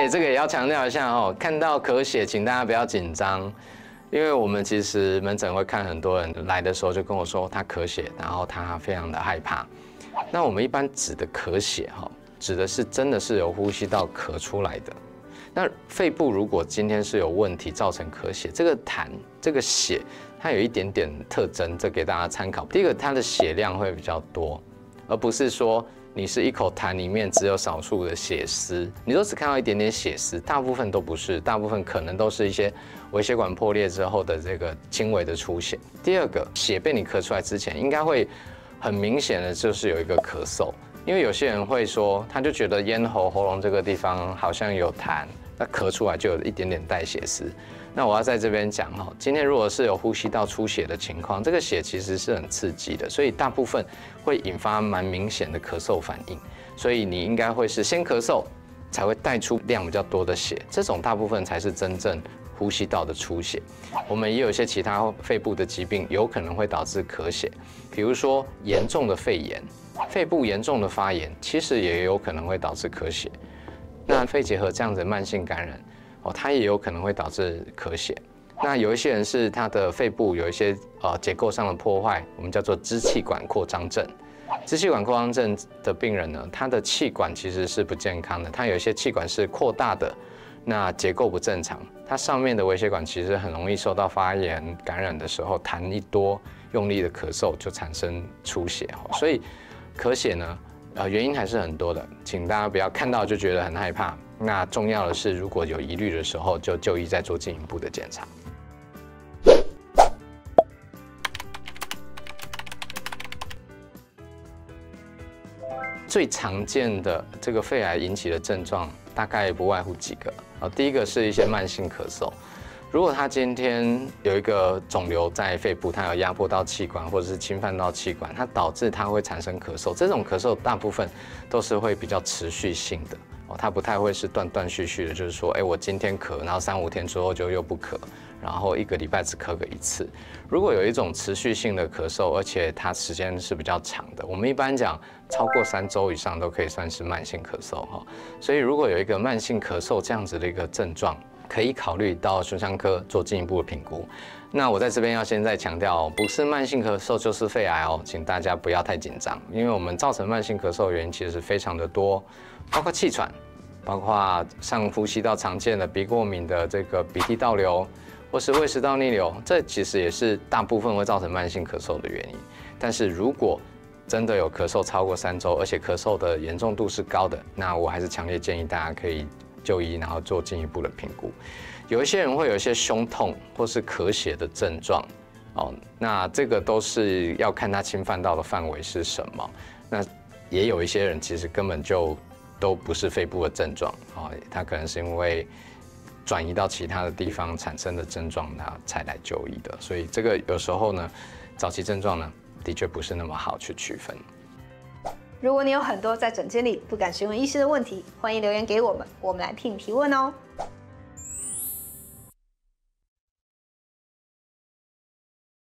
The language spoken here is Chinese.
对，这个也要强调一下哦。看到咳血，请大家不要紧张，因为我们其实门诊会看很多人来的时候就跟我说他咳血，然后他非常的害怕。那我们一般指的咳血哈，指的是真的是由呼吸道咳出来的。那肺部如果今天是有问题造成咳血，这个痰这个血它有一点点特征，这给大家参考。第一个，它的血量会比较多，而不是说你是一口痰里面只有少数的血丝，你都只看到一点点血丝，大部分都不是，大部分可能都是一些微血管破裂之后的这个轻微的出血。第二个，血被你咳出来之前，应该会很明显的就是有一个咳嗽，因为有些人会说，他就觉得咽喉、喉咙这个地方好像有痰，那咳出来就有一点点带血丝。那我要在这边讲哈，今天如果是有呼吸道出血的情况，这个血其实是很刺激的，所以大部分会引发蛮明显的咳嗽反应，所以你应该会是先咳嗽，才会带出量比较多的血，这种大部分才是真正呼吸道的出血。我们也有一些其他肺部的疾病有可能会导致咳血，比如说严重的肺炎，肺部严重的发炎，其实也有可能会导致咳血。那肺结核这样子的慢性感染，它也有可能会导致咳血。那有一些人是他的肺部有一些结构上的破坏，我们叫做支气管扩张症。支气管扩张症的病人呢，他的气管其实是不健康的，他有一些气管是扩大的，那结构不正常，它上面的微血管其实很容易受到发炎感染的时候，痰一多，用力的咳嗽就产生出血。所以咳血呢，原因还是很多的，请大家不要看到就觉得很害怕。那重要的是，如果有疑虑的时候，就就医再做进一步的检查。最常见的这个肺癌引起的症状，大概不外乎几个。第一个是一些慢性咳嗽。如果他今天有一个肿瘤在肺部，它有压迫到气管或者是侵犯到气管，它导致它会产生咳嗽。这种咳嗽大部分都是会比较持续性的，它不太会是断断续续的，就是说，我今天咳，然后3、5天之后就又不咳，然后1个礼拜只咳个1次。如果有一种持续性的咳嗽，而且它时间是比较长的，我们一般讲超过3周以上都可以算是慢性咳嗽哈。所以如果有一个慢性咳嗽这样子的一个症状，可以考虑到胸腔科做进一步的评估。那我在这边要先再强调，不是慢性咳嗽就是肺癌哦，请大家不要太紧张，因为我们造成慢性咳嗽的原因其实非常的多，包括气喘，包括上呼吸道常见的鼻过敏的这个鼻涕倒流，或是胃食道逆流，这其实也是大部分会造成慢性咳嗽的原因。但是如果真的有咳嗽超过3周，而且咳嗽的严重度是高的，那我还是强烈建议大家可以就医，然后做进一步的评估。有一些人会有一些胸痛或是咳血的症状，那这个都是要看他侵犯到的范围是什么。那也有一些人其实根本就都不是肺部的症状，他可能是因为转移到其他的地方产生的症状，他才来就医的。所以这个有时候呢，早期症状呢，的确不是那么好去区分。如果你有很多在诊间里不敢询问医师的问题，欢迎留言给我们，我们来替你提问哦。